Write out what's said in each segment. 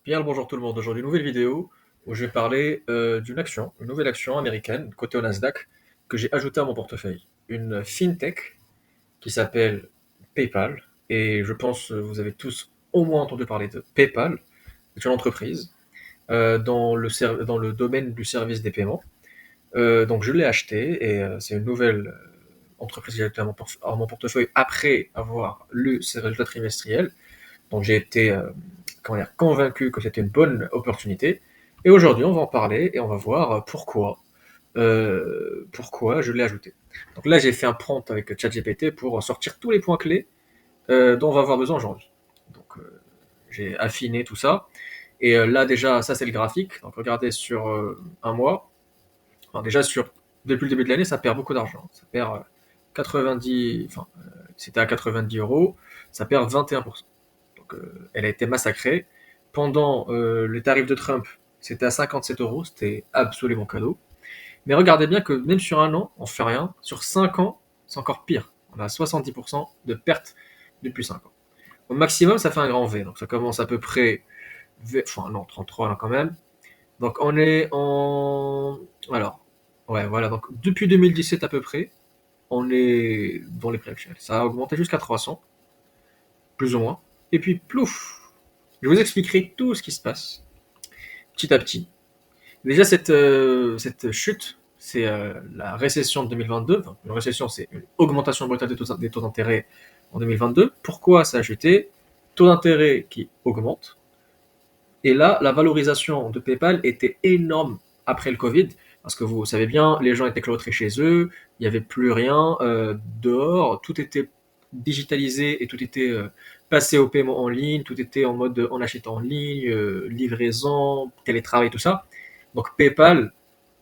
Bien le bonjour tout le monde. Aujourd'hui, nouvelle vidéo où je vais parler d'une action, une nouvelle action américaine, cotée au Nasdaq, que j'ai ajoutée à mon portefeuille. Une fintech qui s'appelle PayPal. Et je pense que vous avez tous au moins entendu parler de PayPal. C'est une entreprise dans le domaine du service des paiements. Donc je l'ai acheté et c'est une nouvelle entreprise que j'ai ajoutée à mon portefeuille après avoir lu ses résultats trimestriels. Donc j'ai été comment dire, convaincu que c'était une bonne opportunité. Et aujourd'hui, on va en parler et on va voir pourquoi je l'ai ajouté. Donc là, j'ai fait un prompt avec ChatGPT pour sortir tous les points clés dont on va avoir besoin aujourd'hui. Donc j'ai affiné tout ça. Et là déjà, ça c'est le graphique. Donc regardez sur un mois. Alors, déjà depuis le début de l'année, ça perd beaucoup d'argent. Ça perd 90, enfin c'était à 90 euros, ça perd 21%. Donc elle a été massacrée. Pendant le tarif de Trump, c'était à 57 euros, c'était absolument cadeau. Mais regardez bien que même sur un an, on fait rien. Sur 5 ans, c'est encore pire. On a 70% de perte depuis 5 ans. Au maximum, ça fait un grand V. Donc ça commence à peu près, enfin non, 33 là quand même. Donc on est en, alors, ouais, voilà. Donc depuis 2017 à peu près, on est dans les prix actuels. Ça a augmenté jusqu'à 300, plus ou moins. Et puis plouf, je vous expliquerai tout ce qui se passe petit à petit. Déjà, cette chute, c'est la récession de 2022. Enfin, une récession, c'est une augmentation brutale des taux d'intérêt en 2022. Pourquoi ça a chuté? Taux d'intérêt qui augmente. Et là, la valorisation de PayPal était énorme après le Covid. Parce que vous savez bien, les gens étaient cloîtrés chez eux, il n'y avait plus rien dehors, tout était digitalisé et tout était passé au paiement en ligne, tout était en mode on achète en ligne, livraison, télétravail, tout ça. Donc PayPal,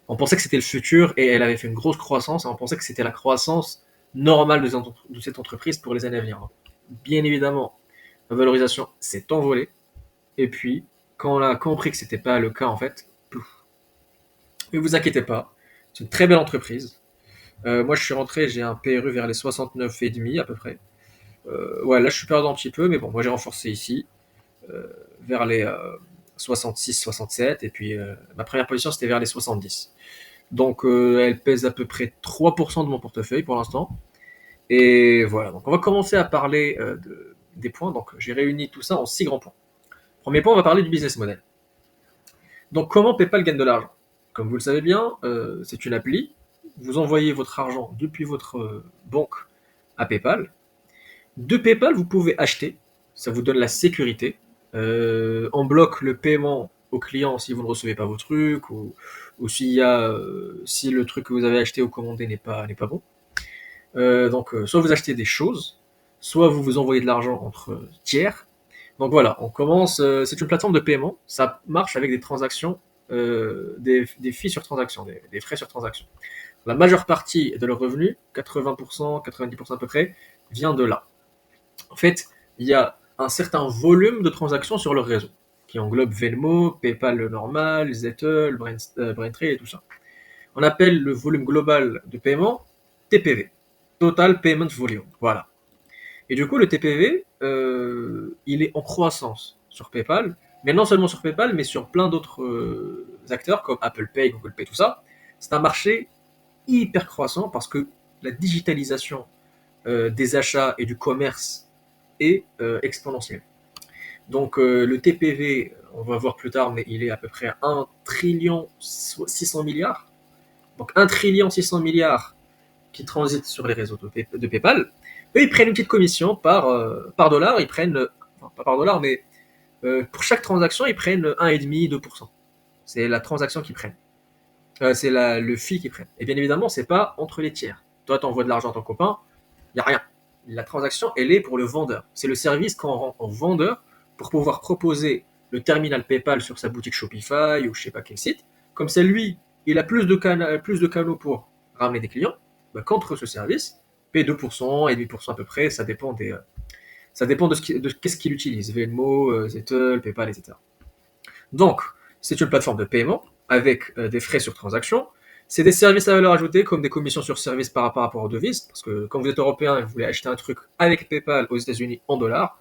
on pensait que c'était le futur et elle avait fait une grosse croissance et on pensait que c'était la croissance normale de cette entreprise pour les années à venir. Bien évidemment, la valorisation s'est envolée et puis quand on a compris que c'était pas le cas en fait, plouf. Ne vous inquiétez pas, c'est une très belle entreprise. Moi je suis rentré, j'ai un PRU vers les 69,5 à peu près. Ouais, là je suis perdu un petit peu, mais bon, moi j'ai renforcé ici vers les 66, 67 et puis ma première position c'était vers les 70. Donc elle pèse à peu près 3% de mon portefeuille pour l'instant. Et voilà, donc on va commencer à parler des points. Donc j'ai réuni tout ça en 6 grands points. Premier point, on va parler du business model. Donc comment PayPal gagne de l'argent? Comme vous le savez bien, c'est une appli. Vous envoyez votre argent depuis votre banque à PayPal. De PayPal, vous pouvez acheter. Ça vous donne la sécurité. On bloque le paiement au client si vous ne recevez pas vos trucs ou si le truc que vous avez acheté ou commandé n'est pas bon. Donc, soit vous achetez des choses, soit vous vous envoyez de l'argent entre tiers. Donc voilà, on commence. C'est une plateforme de paiement. Ça marche avec des transactions, des fees sur transaction, des frais sur transaction. La majeure partie de leurs revenus, 80%, 90% à peu près, vient de là. En fait, il y a un certain volume de transactions sur leur réseau, qui englobe Venmo, PayPal normal, Zettle, Braintree et tout ça. On appelle le volume global de paiement TPV, Total Payment Volume. Voilà. Et du coup, le TPV, il est en croissance sur PayPal, mais non seulement sur PayPal, mais sur plein d'autres acteurs comme Apple Pay, Google Pay, tout ça. C'est un marché hyper croissant parce que la digitalisation des achats et du commerce est exponentielle. Donc le TPV, on va voir plus tard, mais il est à peu près à 1 trillion 600 milliards. Donc 1 trillion 600 milliards qui transitent sur les réseaux de PayPal. Eux, ils prennent une petite commission par dollar. Ils prennent, enfin, pas par dollar, mais pour chaque transaction, ils prennent 1,5-2%. C'est la transaction qu'ils prennent. C'est le fee qu'ils prennent. Et bien évidemment, c'est pas entre les tiers. Toi, tu envoies de l'argent à ton copain, il n'y a rien. La transaction, elle est pour le vendeur. C'est le service qu'on rend au vendeur pour pouvoir proposer le terminal PayPal sur sa boutique Shopify ou je sais pas quel site. Comme c'est lui, il a plus de canaux pour ramener des clients, bah, contre ce service, paie 2%, et 8% à peu près, ça dépend de qu'est-ce qu'il utilise, Venmo, Zettle, PayPal, etc. Donc, c'est une plateforme de paiement avec des frais sur transaction. C'est des services à valeur ajoutée comme des commissions sur service par rapport aux devises. Parce que quand vous êtes européen et vous voulez acheter un truc avec PayPal aux États-Unis en dollars,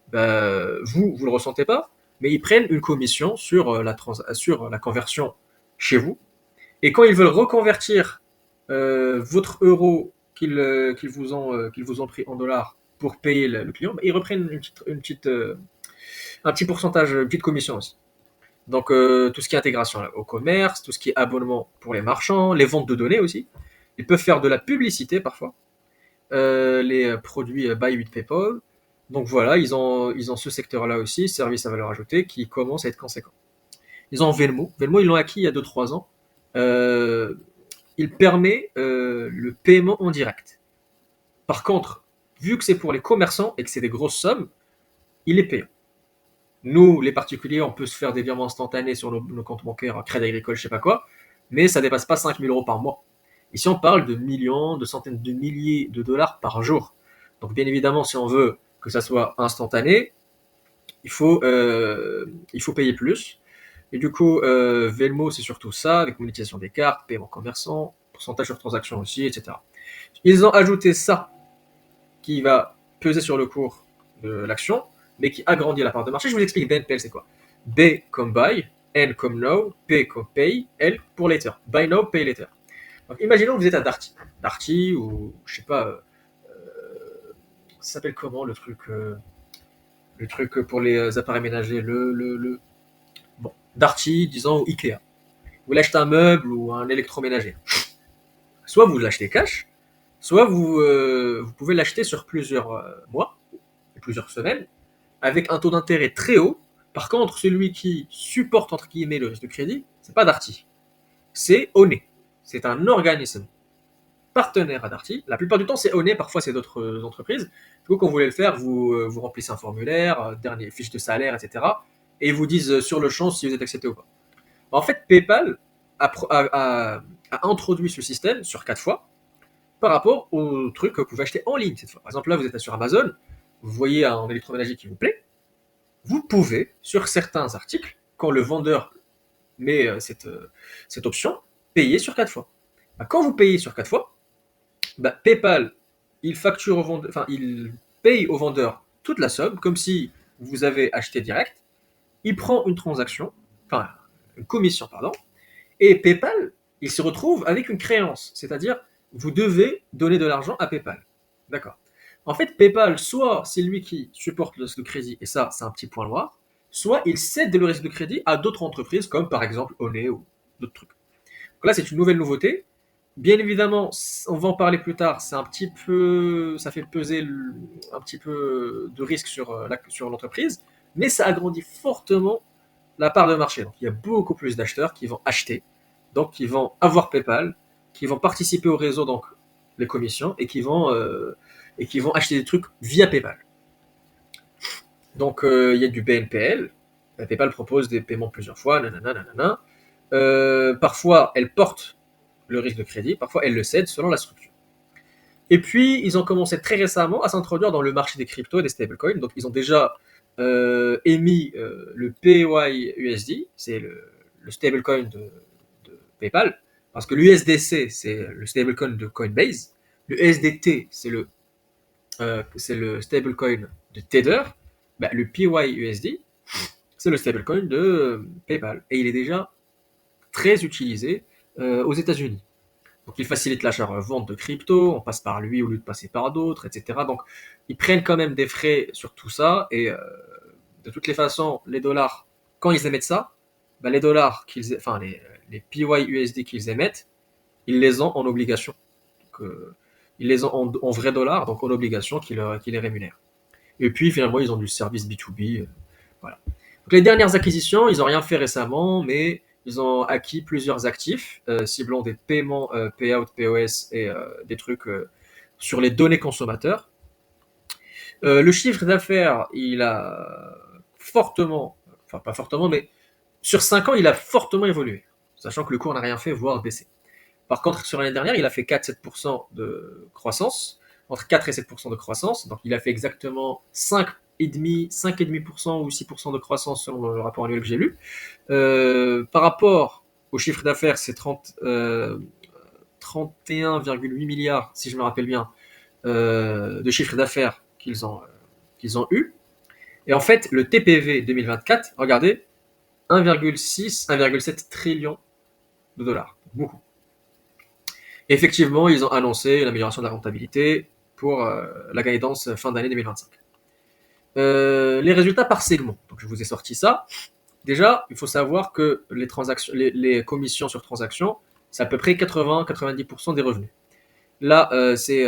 bah, vous ne le ressentez pas. mais ils prennent une commission sur la conversion chez vous. Et quand ils veulent reconvertir votre euro qu'ils vous ont pris en dollars pour payer le client, bah, ils reprennent un petit pourcentage, une petite commission aussi. Donc tout ce qui est intégration au commerce, tout ce qui est abonnement pour les marchands, les ventes de données aussi. Ils peuvent faire de la publicité parfois, les produits Buy with PayPal. Donc voilà, ils ont ce secteur-là aussi, service à valeur ajoutée, qui commence à être conséquent. Ils ont Venmo. Venmo, ils l'ont acquis il y a 2-3 ans. Euh, il permet le paiement en direct. Par contre, vu que c'est pour les commerçants et que c'est des grosses sommes, il est payant. Nous, les particuliers, on peut se faire des virements instantanés sur nos comptes bancaires, Crédit Agricole, je sais pas quoi, mais ça dépasse pas 5 000 € par mois. Ici, on parle de millions, de centaines de milliers de dollars par jour. Donc, bien évidemment, si on veut que ça soit instantané, il faut payer plus. Et du coup, Venmo, c'est surtout ça, avec monétisation des cartes, paiement commerçant, pourcentage sur transaction aussi, etc. Ils ont ajouté ça qui va peser sur le cours de l'action, mais qui agrandit la part de marché. Je vous explique BNPL, c'est quoi? B comme buy, N comme now, P comme pay, L pour later. Buy now, pay later. Donc, imaginons que vous êtes à Darty. Darty, ou je sais pas, ça s'appelle comment le truc pour les appareils ménagers, bon, Darty, disons, ou Ikea. Vous voulez acheter un meuble ou un électroménager. Soit vous l'achetez cash, soit vous pouvez l'acheter sur plusieurs mois, plusieurs semaines, avec un taux d'intérêt très haut. Par contre, celui qui supporte entre guillemets le risque de crédit, c'est pas Darty, c'est Oné. C'est un organisme partenaire à Darty. La plupart du temps, c'est Oné, parfois c'est d'autres entreprises. Du coup, quand vous voulez le faire, vous remplissez un formulaire, dernier fiche de salaire, etc. Et ils vous disent sur le champ si vous êtes accepté ou pas. En fait, PayPal a introduit ce système sur 4 fois par rapport au truc que vous pouvez acheter en ligne cette fois. Par exemple, là, vous êtes sur Amazon, vous voyez un électroménager qui vous plaît, vous pouvez, sur certains articles, quand le vendeur met cette option, payer sur 4 fois. Bah, quand vous payez sur 4 fois, bah, PayPal, il facture au vendeur, enfin, il paye au vendeur toute la somme, comme si vous avez acheté direct. Il prend une transaction, enfin, une commission, pardon, et PayPal, il se retrouve avec une créance, c'est-à-dire vous devez donner de l'argent à PayPal. D'accord. En fait, PayPal, soit c'est lui qui supporte le risque de crédit, et ça, c'est un petit point noir, soit il cède le risque de crédit à d'autres entreprises, comme par exemple Oné ou d'autres trucs. Donc là, c'est une nouvelle nouveauté. Bien évidemment, on va en parler plus tard, c'est un petit peu, ça fait peser un petit peu de risque sur l'entreprise, mais ça agrandit fortement la part de marché. Donc il y a beaucoup plus d'acheteurs qui vont acheter, donc qui vont avoir PayPal, qui vont participer au réseau, donc les commissions, et qui vont acheter des trucs via PayPal. Donc il y a du BNPL. PayPal propose des paiements plusieurs fois, nanana, nanana. Parfois, elle porte le risque de crédit, parfois elle le cède selon la structure. Et puis, ils ont commencé très récemment à s'introduire dans le marché des cryptos et des stablecoins. Donc, ils ont déjà émis le PYUSD, c'est le stablecoin de PayPal, parce que l'USDC, c'est le stablecoin de Coinbase. Le USDT, c'est le stablecoin de Tether. Bah, le PYUSD, c'est le stablecoin de PayPal. Et il est déjà très utilisé aux États-Unis. Donc il facilite l'achat-vente de crypto, on passe par lui au lieu de passer par d'autres, etc. Donc ils prennent quand même des frais sur tout ça, et de toutes les façons, les dollars, quand ils émettent ça, bah, les dollars enfin les PYUSD qu'ils émettent, ils les ont en obligation. Donc, ils les ont en vrais dollars, donc en obligation qui les rémunèrent. Et puis finalement, ils ont du service B2B. Voilà. Donc, les dernières acquisitions, ils n'ont rien fait récemment, mais ils ont acquis plusieurs actifs, ciblant des paiements payout, POS et des trucs sur les données consommateurs. Le chiffre d'affaires, il a fortement, enfin pas fortement, mais sur 5 ans, il a fortement évolué, sachant que le cours n'a rien fait, voire baissé. Par contre, sur l'année dernière, il a fait 4-7% de croissance, entre 4 et 7% de croissance. Donc, il a fait exactement 5,5% ou 6% de croissance selon le rapport annuel que j'ai lu. Par rapport au chiffre d'affaires, c'est 31,8 milliards, si je me rappelle bien, de chiffre d'affaires qu'ils ont eu. Et en fait, le TPV 2024, regardez, 1,6, 1,7 trillion de dollars. Beaucoup. Et effectivement, ils ont annoncé l'amélioration de la rentabilité pour la guidance fin d'année 2025. Les résultats par segment. Donc, je vous ai sorti ça. Déjà, il faut savoir que les commissions sur transactions, c'est à peu près 80-90% des revenus. Là, c'est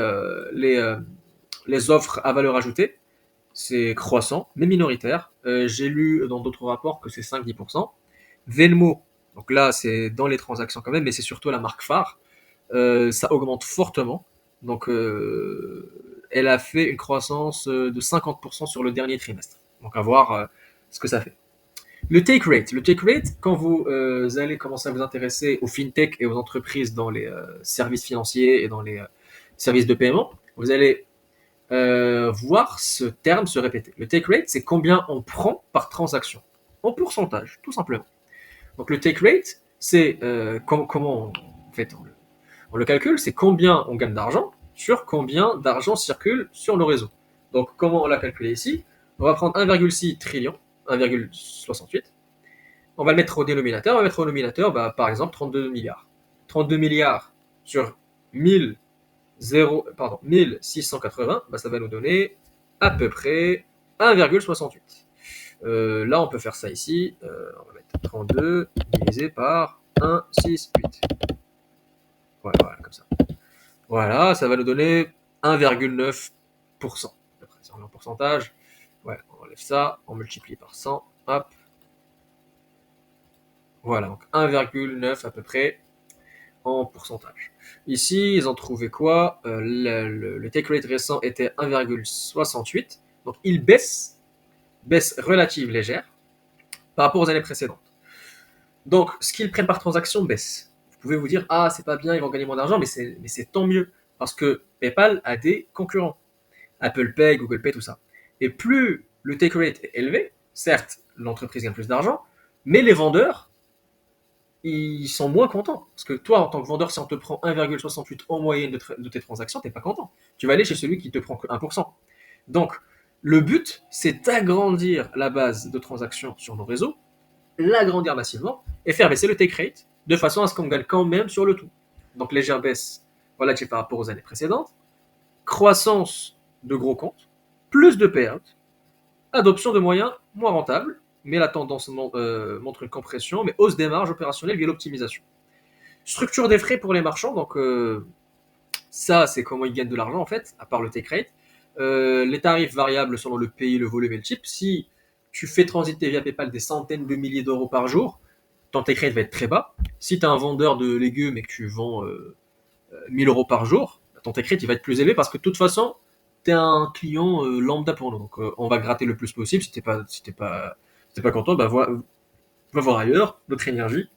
les offres à valeur ajoutée, c'est croissant, mais minoritaire. J'ai lu dans d'autres rapports que c'est 5-10%. Venmo, donc là, c'est dans les transactions quand même, mais c'est surtout la marque phare. Ça augmente fortement. Donc, elle a fait une croissance de 50% sur le dernier trimestre. Donc, à voir ce que ça fait. Le take rate, quand vous allez commencer à vous intéresser aux fintech et aux entreprises dans les services financiers et dans les services de paiement, vous allez voir ce terme se répéter. Le take rate, c'est combien on prend par transaction, en pourcentage, tout simplement. Donc le take rate, c'est comment on le calcule, c'est combien on gagne d'argent sur combien d'argent circule sur le réseau. Donc comment on l'a calculé ici? On va prendre 1,6 trillion, 1,68. On va le mettre au dénominateur. On va mettre au nominateur, par exemple, 32 milliards. 32 milliards sur 1680, ça va nous donner à peu près 1,68. Là, on peut faire ça ici. On va mettre 32 divisé par 1,68. Voilà, comme ça. Voilà, ça va nous donner 1,9%. Si on met en pourcentage, on enlève ça, on multiplie par 100, hop. Voilà, donc 1,9 à peu près en pourcentage. Ici, ils ont trouvé quoi? Le take rate récent était 1,68, donc il baisse relative légère par rapport aux années précédentes. Donc, ce qu'ils prennent par transaction baisse. Vous pouvez vous dire, ah, c'est pas bien, ils vont gagner moins d'argent, mais c'est tant mieux, parce que PayPal a des concurrents. Apple Pay, Google Pay, tout ça. Et plus le take rate est élevé, certes, l'entreprise gagne plus d'argent, mais les vendeurs, ils sont moins contents. Parce que toi, en tant que vendeur, si on te prend 1,68 en moyenne de tes transactions, t'es pas content. Tu vas aller chez celui qui te prend que 1%. Donc, le but, c'est d'agrandir la base de transactions sur nos réseaux, l'agrandir massivement, et faire baisser le take rate, de façon à ce qu'on gagne quand même sur le tout. Donc, légère baisse relative par rapport aux années précédentes, croissance de gros comptes, plus de payouts, adoption de moyens moins rentables, mais la tendance montre une compression, mais hausse des marges opérationnelles via l'optimisation. Structure des frais pour les marchands, donc ça c'est comment ils gagnent de l'argent en fait, à part le take rate. Les tarifs variables selon le pays, le volume et le type. Si tu fais transiter via PayPal des centaines de milliers d'euros par jour, ton take rate va être très bas. Si tu es un vendeur de légumes et que tu vends 1000 euros par jour, ton take rate il va être plus élevé parce que de toute façon, tu es un client lambda pour nous. Donc on va gratter le plus possible. Si tu n'es pas content, va voir ailleurs, notre énergie,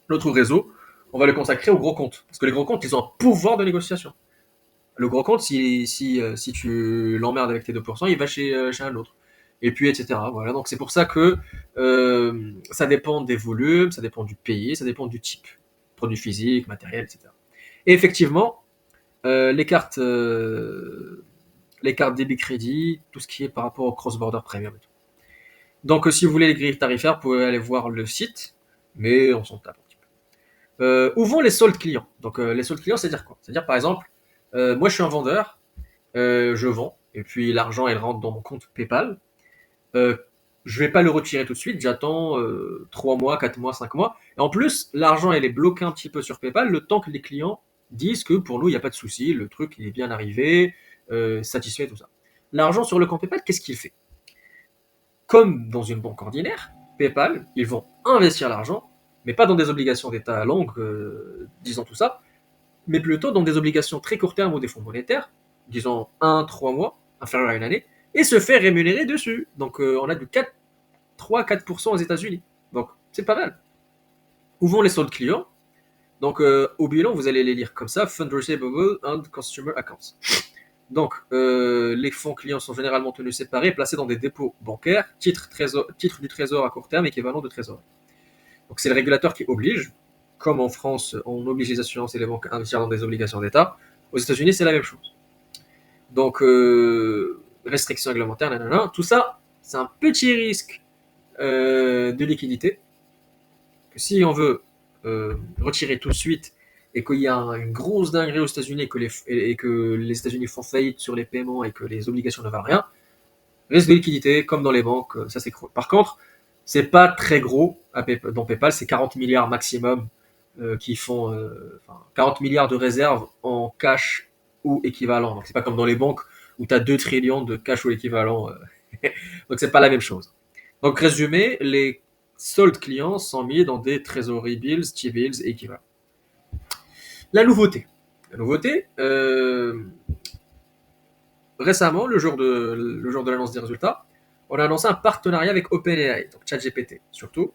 notre réseau, on va le consacrer aux gros comptes. Parce que les gros comptes, ils ont un pouvoir de négociation. Le gros compte, si tu l'emmerdes avec tes 2%, il va chez un autre. Et puis, etc. Voilà. Donc, c'est pour ça que ça dépend des volumes, ça dépend du pays, ça dépend du type. Produits physiques, matériel, etc. Et effectivement, les cartes débit crédit, tout ce qui est par rapport au cross-border premium et tout. Donc, si vous voulez les grilles tarifaires, vous pouvez aller voir le site, mais on s'en tape un petit peu. Où vont les soldes clients? Donc, les soldes clients, c'est-à-dire quoi? C'est-à-dire, par exemple, moi, je suis un vendeur, je vends, et puis l'argent, elle rentre dans mon compte PayPal. Je vais pas le retirer tout de suite, j'attends 3 mois, 4 mois, 5 mois. Et en plus, l'argent, elle est bloquée un petit peu sur PayPal, le temps que les clients disent que pour nous, il n'y a pas de souci, le truc, il est bien arrivé, satisfait, tout ça. L'argent sur le compte PayPal, qu'est-ce qu'il fait? Comme dans une banque ordinaire, PayPal, ils vont investir l'argent, mais pas dans des obligations d'État longues, disons tout ça, mais plutôt dans des obligations très court terme ou des fonds monétaires, disons 1-3 mois, inférieur à une année, et se faire rémunérer dessus. Donc on a du 3-4% aux États-Unis. Donc c'est pas mal. Où vont les soldes clients? Donc au bilan, vous allez les lire comme ça, Fund Receivable and Consumer Accounts. Donc les fonds clients sont généralement tenus séparés et placés dans des dépôts bancaires, titres du trésor à court terme, équivalent de trésorerie. Donc c'est le régulateur qui oblige, comme en France, on oblige les assurances et les banques à investir dans des obligations d'État. Aux États-Unis, c'est la même chose. Donc, restrictions réglementaires, nanana, tout ça, c'est un petit risque de liquidité. Si on veut retirer tout de suite et qu'il y a une grosse dinguerie aux États-Unis et que les États-Unis font faillite sur les paiements et que les obligations ne valent rien, risque de liquidité, comme dans les banques, ça s'écroule. Par contre, c'est pas très gros dans PayPal, c'est 40 milliards maximum qui font 40 milliards de réserves en cash ou équivalent. Donc c'est pas comme dans les banques où tu as 2 trillions de cash ou équivalent. Donc c'est pas la même chose. Donc résumé, les soldes clients sont mis dans des trésoreries bills, T-bills et équivalents. La nouveauté. La nouveauté, récemment, le jour de l'annonce des résultats, on a annoncé un partenariat avec OpenAI, donc ChatGPT surtout,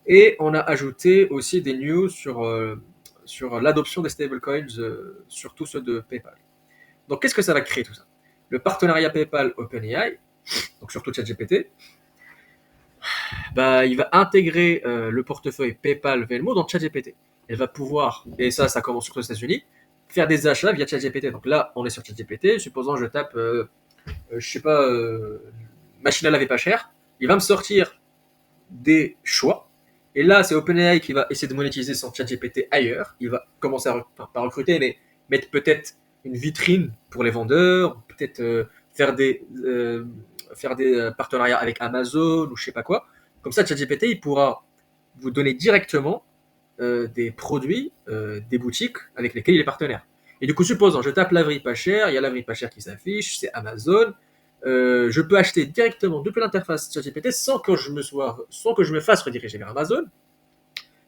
et on a ajouté aussi des news sur l'adoption des stablecoins, surtout ceux de PayPal. Donc qu'est-ce que ça va créer tout ça? Le partenariat PayPal-OpenAI, donc surtout ChatGPT, bah, il va intégrer le portefeuille PayPal Venmo dans ChatGPT. Elle va pouvoir, et ça commence surtout aux États-Unis, faire des achats via ChatGPT. Donc là, on est sur ChatGPT. Supposons je tape, je sais pas, machine à laver pas cher. Il va me sortir des choix. Et là, c'est OpenAI qui va essayer de monétiser son ChatGPT ailleurs. Il va commencer pas recruter, mais mettre peut-être une vitrine pour les vendeurs, peut-être faire des partenariats avec Amazon ou je sais pas quoi. Comme ça, ChatGPT, il pourra vous donner directement des produits des boutiques avec lesquels il est partenaire. Et du coup, supposons, je tape laverie pas cher, il y a laverie pas cher qui s'affiche, c'est Amazon. Je peux acheter directement depuis l'interface ChatGPT sans que je me fasse rediriger vers Amazon,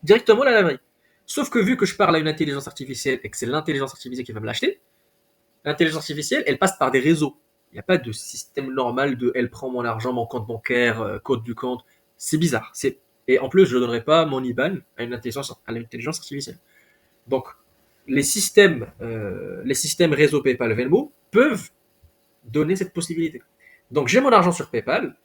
directement la laverie. Sauf que vu que je parle à une intelligence artificielle et que c'est l'intelligence artificielle qui va me l'acheter, l'intelligence artificielle, elle passe par des réseaux. Il n'y a pas de système normal de elle prend mon argent, mon compte bancaire, code du compte. C'est bizarre. Et en plus, je ne donnerai pas mon IBAN à l'intelligence artificielle. Donc, les systèmes réseau PayPal Venmo peuvent donner cette possibilité. Donc, j'ai mon argent sur PayPal.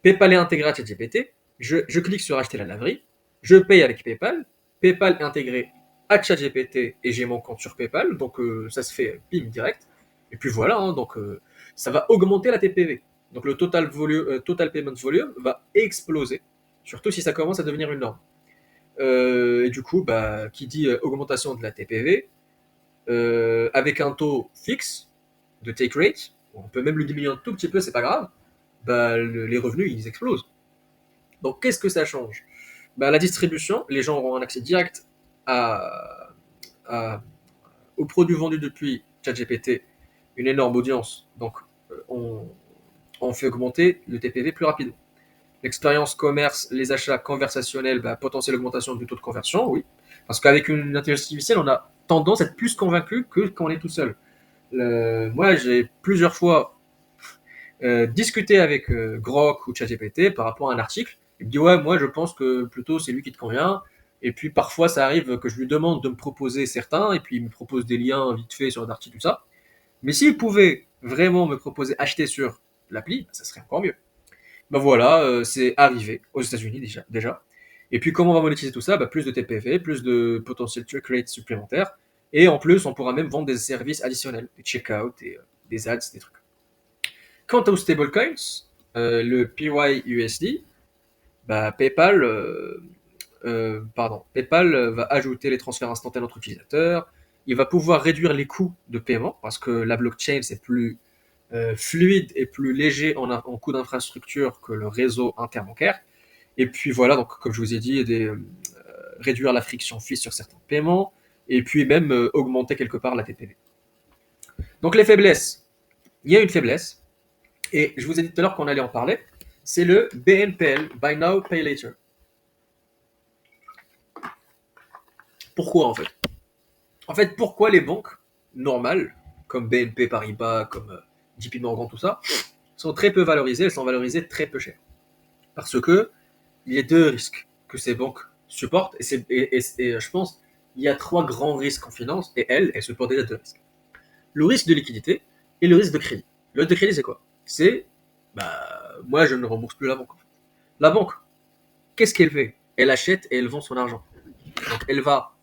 PayPal est intégré à ChatGPT. Je clique sur acheter la laverie. Je paye avec PayPal. PayPal est intégré à ChatGPT et j'ai mon compte sur PayPal. Donc, ça se fait bim direct. Et puis voilà, hein, donc ça va augmenter la TPV. Donc le total payment volume va exploser, surtout si ça commence à devenir une norme. Et du coup, bah, qui dit augmentation de la TPV, avec un taux fixe de take rate, on peut même le diminuer un tout petit peu, c'est pas grave, bah, les revenus ils explosent. Donc qu'est-ce que ça change? Bah, la distribution, les gens auront un accès direct à, à- aux produits vendus depuis ChatGPT, une énorme audience. Donc on fait augmenter le TPV plus rapidement. L'expérience commerce, les achats conversationnels, bah, potentielle augmentation du taux de conversion, oui. Parce qu'avec une intelligence artificielle, on a tendance à être plus convaincu que quand on est tout seul. Moi, j'ai plusieurs fois discuté avec Grok ou ChatGPT par rapport à un article. Il me dit ouais, moi je pense que plutôt c'est lui qui te convient. Et puis parfois ça arrive que je lui demande de me proposer certains, et puis il me propose des liens vite fait sur l'article, tout ça. Mais s'il pouvait vraiment me proposer acheter sur l'appli, ça serait encore mieux. Ben voilà, c'est arrivé aux États-Unis déjà. Et puis comment on va monétiser tout ça? Bah, plus de TPV, plus de potentiel track rate supplémentaires. Et en plus, on pourra même vendre des services additionnels, des checkout, et, des ads, des trucs. Quant aux stablecoins, le PYUSD, bah, PayPal va ajouter les transferts instantanés entre utilisateurs. Il va pouvoir réduire les coûts de paiement parce que la blockchain c'est plus fluide et plus léger en coût d'infrastructure que le réseau interbancaire. Et puis voilà, donc comme je vous ai dit, réduire la friction suisse sur certains paiements et puis même augmenter quelque part la TPV. Donc les faiblesses, il y a une faiblesse et je vous ai dit tout à l'heure qu'on allait en parler, c'est le BNPL, Buy Now Pay Later. Pourquoi en fait? En fait, pourquoi les banques normales, comme BNP Paribas, comme JP Morgan, tout ça, sont très peu valorisées, elles sont valorisées très peu cher. Parce que il y a deux risques que ces banques supportent, et je pense il y a trois grands risques en finance, et elles supportent déjà deux risques. Le risque de liquidité et le risque de crédit. Le risque de crédit, c'est quoi? C'est, moi, je ne rembourse plus la banque. En fait. La banque, qu'est-ce qu'elle fait? Elle achète et elle vend son argent. Donc, elle va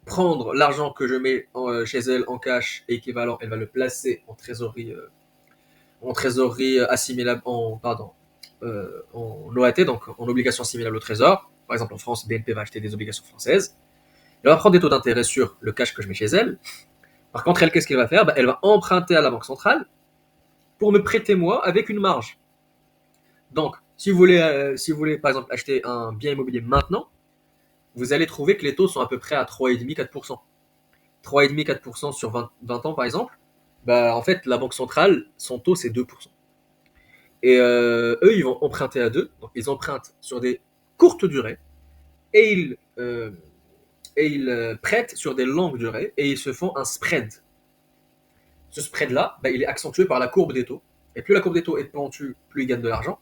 prendre l'argent que je mets chez elle en cash équivalent, elle va le placer en trésorerie assimilable, en OAT, donc en obligations similaires au trésor. Par exemple, en France, BNP va acheter des obligations françaises. Elle va prendre des taux d'intérêt sur le cash que je mets chez elle. Par contre, elle, qu'est-ce qu'elle va faire? Elle va emprunter à la Banque centrale pour me prêter moi avec une marge. Donc, si vous voulez par exemple acheter un bien immobilier maintenant, vous allez trouver que les taux sont à peu près à 3,5-4%. 3,5-4% sur 20 ans par exemple, en fait, la Banque centrale, son taux c'est 2%. Et eux, ils vont emprunter à deux, donc ils empruntent sur des courtes durées et ils prêtent sur des longues durées et ils se font un spread. Ce spread-là, il est accentué par la courbe des taux. Et plus la courbe des taux est pentue, plus ils gagnent de l'argent.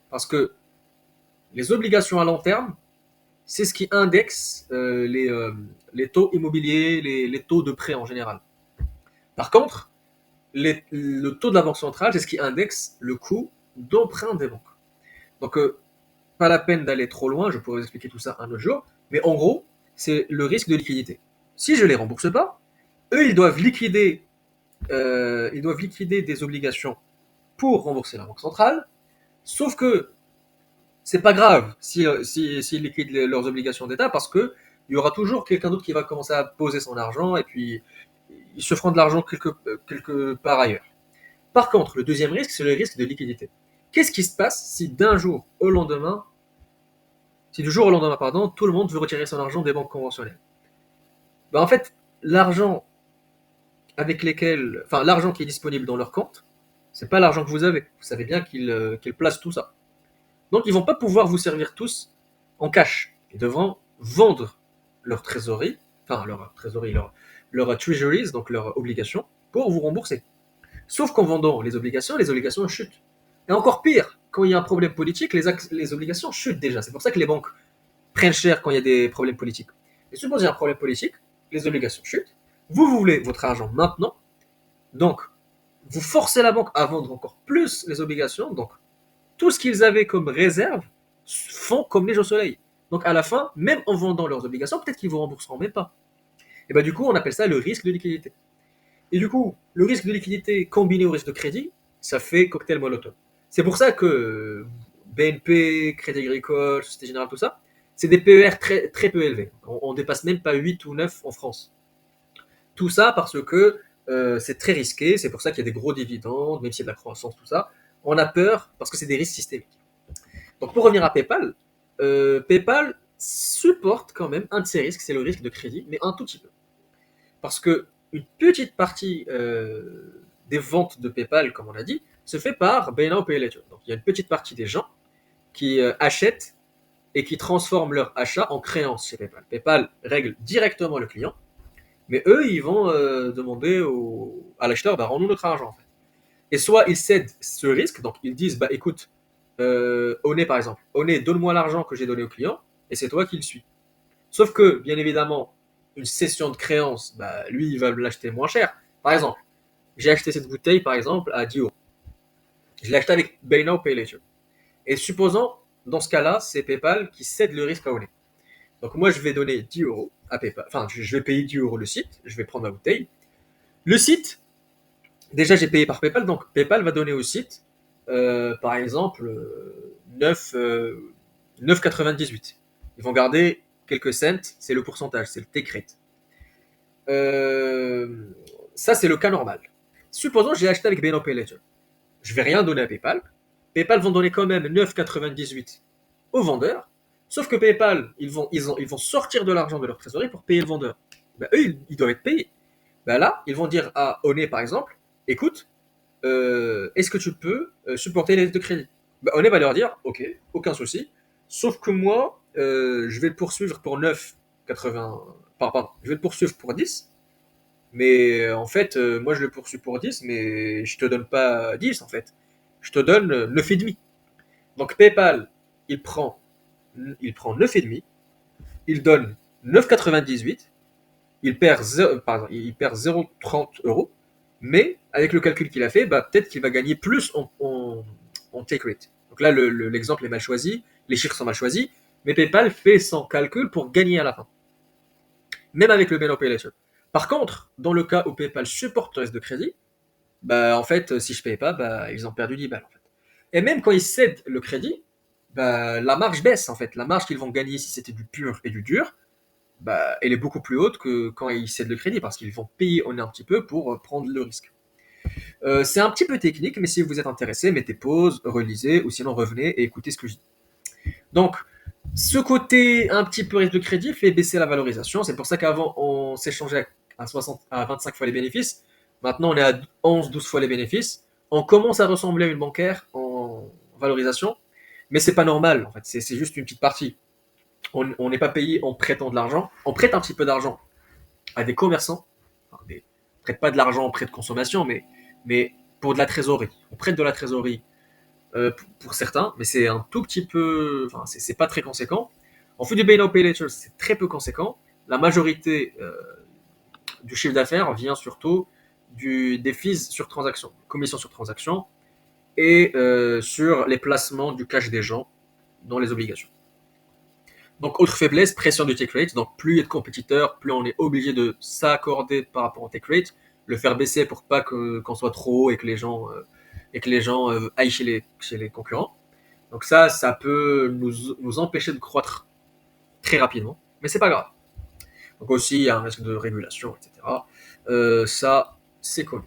Parce que les obligations à long terme, c'est ce qui indexe les taux immobiliers, les taux de prêt en général. Par contre, le taux de la Banque centrale, c'est ce qui indexe le coût d'emprunt des banques. Donc, pas la peine d'aller trop loin, je pourrais vous expliquer tout ça un autre jour, mais en gros, c'est le risque de liquidité. Si je ne les rembourse pas, eux, ils doivent liquider des obligations pour rembourser la Banque centrale, sauf que c'est pas grave s'ils liquident leurs obligations d'État parce que il y aura toujours quelqu'un d'autre qui va commencer à poser son argent et puis ils se feront de l'argent quelque part ailleurs. Par contre, le deuxième risque, c'est le risque de liquidité. Qu'est-ce qui se passe si du jour au lendemain, pardon, tout le monde veut retirer son argent des banques conventionnelles? En fait, l'argent l'argent qui est disponible dans leur compte, c'est pas l'argent que vous avez. Vous savez bien qu'ils placent tout ça. Donc, ils vont pas pouvoir vous servir tous en cash. Ils devront vendre leur trésorerie, leur treasuries, donc leurs obligations, pour vous rembourser. Sauf qu'en vendant les obligations chutent. Et encore pire, quand il y a un problème politique, les obligations chutent déjà. C'est pour ça que les banques prennent cher quand il y a des problèmes politiques. Et supposez qu'il y a un problème politique, les obligations chutent, vous voulez votre argent maintenant, donc vous forcez la banque à vendre encore plus les obligations, donc tout ce qu'ils avaient comme réserve font comme neige au soleil. Donc à la fin, même en vendant leurs obligations, peut-être qu'ils vous rembourseront même pas. Et du coup, on appelle ça le risque de liquidité. Et du coup, le risque de liquidité combiné au risque de crédit, ça fait cocktail molotov. C'est pour ça que BNP, Crédit Agricole, Société Générale, tout ça, c'est des PER très, très peu élevés. On dépasse même pas 8 ou 9 en France. Tout ça parce que c'est très risqué, c'est pour ça qu'il y a des gros dividendes, même s'il y a de la croissance, tout ça. On a peur parce que c'est des risques systémiques. Donc pour revenir à PayPal, PayPal supporte quand même un de ces risques, c'est le risque de crédit, mais un tout petit peu. Parce que une petite partie des ventes de PayPal, comme on a dit, se fait par Buy Now Pay Later. Donc il y a une petite partie des gens qui achètent et qui transforment leur achat en créance chez PayPal. PayPal règle directement le client, mais eux, ils vont demander à l'acheteur, rends-nous notre argent en fait. Et soit ils cèdent ce risque, donc ils disent, écoute, Oné par exemple, Oné, donne-moi l'argent que j'ai donné au client, et c'est toi qui le suis. Sauf que, bien évidemment, une cession de créance, lui, il va me l'acheter moins cher. Par exemple, j'ai acheté cette bouteille, par exemple, à 10 euros. Je l'ai acheté avec Buy Now, Pay Later. Et supposons, dans ce cas-là, c'est PayPal qui cède le risque à Oné. Donc moi, je vais donner 10 euros à PayPal. Enfin, je vais payer 10 euros le site, je vais prendre ma bouteille. Le site, déjà, j'ai payé par PayPal, donc PayPal va donner au site, par exemple, 9,98. Ils vont garder quelques cents, c'est le pourcentage, c'est le take rate. Euh, Ça, c'est le cas normal. Supposons que j'ai acheté avec Buy Now Pay Later. Je vais rien donner à PayPal. PayPal vont donner quand même 9,98 au vendeur. Sauf que PayPal, ils vont sortir de l'argent de leur trésorerie pour payer le vendeur. Eux, ils doivent être payés. Là, ils vont dire à Oné, par exemple, écoute, est-ce que tu peux supporter les lettres de crédit? Oné va leur dire, ok, aucun souci. Sauf que moi, je vais le poursuivre pour 9,80. Pardon, je vais le poursuivre pour 10. Mais en fait, moi je le poursuis pour 10, mais je te donne pas 10 en fait. Je te donne 9,5. Donc PayPal, il prend, il prend 9,5, il donne 9,98, il perd 0,30 euros, mais avec le calcul qu'il a fait, peut-être qu'il va gagner plus en take rate. Donc là, l'exemple est mal choisi, les chiffres sont mal choisis, mais PayPal fait son calcul pour gagner à la fin, même avec le Buy Now Pay Later. Par contre, dans le cas où PayPal supporte le risque de crédit, en fait, si je paye pas, ils ont perdu 10 balles. En fait. Et même quand ils cèdent le crédit, bah, la marge baisse en fait. La marge qu'ils vont gagner si c'était du pur et du dur, bah, elle est beaucoup plus haute que quand ils cèdent le crédit parce qu'ils vont payer on un petit peu pour prendre le risque. C'est un petit peu technique, mais si vous êtes intéressé, mettez pause, relisez ou sinon revenez et écoutez ce que je dis. Donc, ce côté un petit peu risque de crédit fait baisser la valorisation. C'est pour ça qu'avant, on s'échangeait à 60, à 25 fois les bénéfices. Maintenant, on est à 11-12 fois les bénéfices. On commence à ressembler à une bancaire en valorisation, mais c'est pas normal. En fait, c'est juste une petite partie. On n'est pas payé en prêtant de l'argent. On prête un petit peu d'argent à des commerçants. Enfin, on prête pas de l'argent en prêt de consommation, mais pour de la trésorerie. On prête de la trésorerie pour certains, mais c'est un tout petit peu, enfin, c'est pas très conséquent. On fait du Buy Now Pay Later, c'est très peu conséquent. La majorité du chiffre d'affaires vient surtout des fees sur transaction, commission sur transaction, et sur les placements du cash des gens dans les obligations. Donc, autre faiblesse, pression du take rate. Donc, plus il y a de compétiteurs, plus on est obligé de s'accorder par rapport au take rate, le faire baisser pour pas qu'on soit trop haut et que les gens aillent chez les concurrents. Donc ça peut nous empêcher de croître très rapidement, mais c'est pas grave. Donc aussi, il y a un risque de régulation, etc. Ça, c'est connu.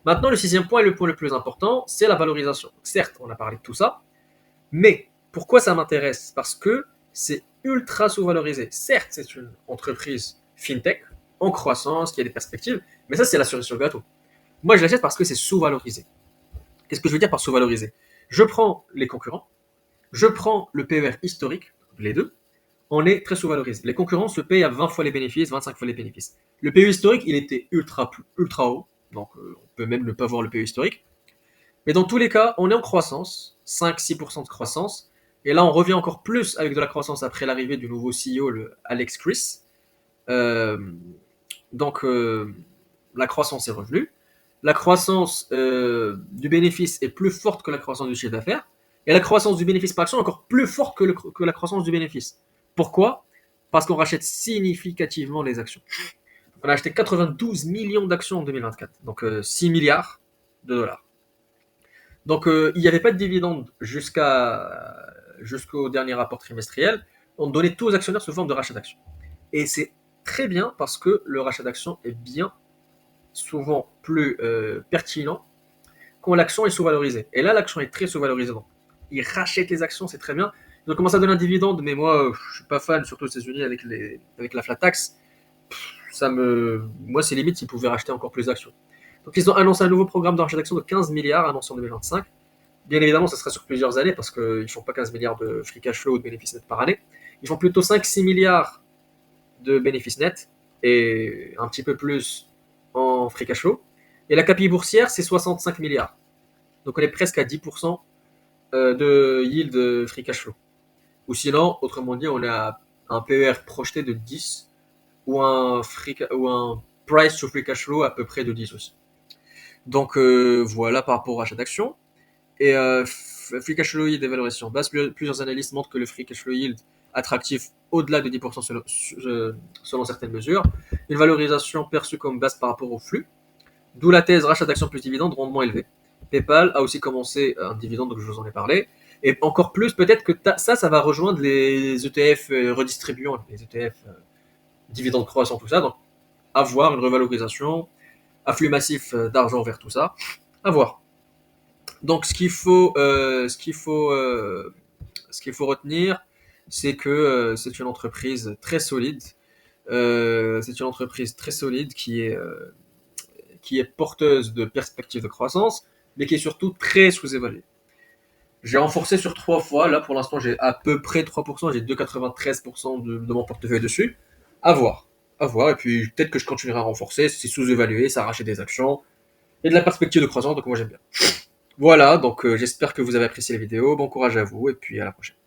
Maintenant, le sixième point et le point le plus important, c'est la valorisation. Certes, on a parlé de tout ça, mais pourquoi ça m'intéresse? Parce que c'est ultra sous-valorisé. Certes, c'est une entreprise fintech en croissance, qui a des perspectives, mais ça, c'est la cerise sur le gâteau. Moi, je l'achète parce que c'est sous-valorisé. Qu'est-ce que je veux dire par sous-valorisé? Je prends les concurrents, je prends le PER historique, les deux, on est très sous-valorisé. Les concurrents se payent à 20 fois les bénéfices, 25 fois les bénéfices. Le PE historique, il était ultra haut, donc on peut même ne pas voir le PE historique. Mais dans tous les cas, on est en croissance, 5-6% de croissance, et là on revient encore plus avec de la croissance après l'arrivée du nouveau CEO, le Alex Chris. Euh, donc la croissance est revenue. La croissance du bénéfice est plus forte que la croissance du chiffre d'affaires. Et la croissance du bénéfice par action est encore plus forte que la croissance du bénéfice. Pourquoi? Parce qu'on rachète significativement les actions. On a acheté 92 millions d'actions en 2024, donc 6 milliards de dollars. Donc il n'y avait pas de dividendes jusqu'au dernier rapport trimestriel. On donnait tout aux actionnaires sous forme de rachat d'actions. Et c'est très bien parce que le rachat d'actions est bien souvent plus pertinent quand l'action est sous-valorisée. Et là, l'action est très sous-valorisée. Donc, ils rachètent les actions, c'est très bien. Ils ont commencé à donner un dividende, mais moi, je suis pas fan, surtout aux États-Unis avec la flat tax. Moi, c'est limite s'ils pouvaient racheter encore plus d'actions. Donc, ils ont annoncé un nouveau programme de rachat d'actions de 15 milliards annoncé en 2025. Bien évidemment, ça sera sur plusieurs années parce qu'ils ne font pas 15 milliards de free cash flow ou de bénéfices nets par année. Ils font plutôt 5-6 milliards de bénéfices nets et un petit peu plus en free cash flow. Et la capille boursière, c'est 65 milliards. Donc on est presque à 10% de yield free cash flow. Ou sinon, autrement dit, on a un PER projeté de 10 ou ou un price to free cash flow à peu près de 10 aussi. Donc voilà par rapport au rachat d'actions. Et free cash flow yield et valorisation basse, plusieurs analystes montrent que le free cash flow yield attractif au-delà de 10% selon certaines mesures, une valorisation perçue comme basse par rapport au flux, d'où la thèse rachat d'actions plus dividende rendement élevé. PayPal a aussi commencé un dividende, donc je vous en ai parlé, et encore plus peut-être que ça va rejoindre les ETF redistribuants, les ETF dividendes croissants, tout ça, donc avoir une revalorisation, afflux massif d'argent vers tout ça, à voir. Donc ce qu'il faut retenir, c'est que c'est une entreprise très solide. C'est une entreprise très solide qui est porteuse de perspectives de croissance, mais qui est surtout très sous-évaluée. J'ai renforcé sur 3 fois. Là, pour l'instant, j'ai à peu près 3%. J'ai 2,93% de mon portefeuille dessus. À voir. À voir. Et puis, peut-être que je continuerai à renforcer. C'est sous-évalué, ça rachète des actions. Il y a de la perspective de croissance, donc moi, j'aime bien. Voilà, donc j'espère que vous avez apprécié la vidéo. Bon courage à vous, et puis à la prochaine.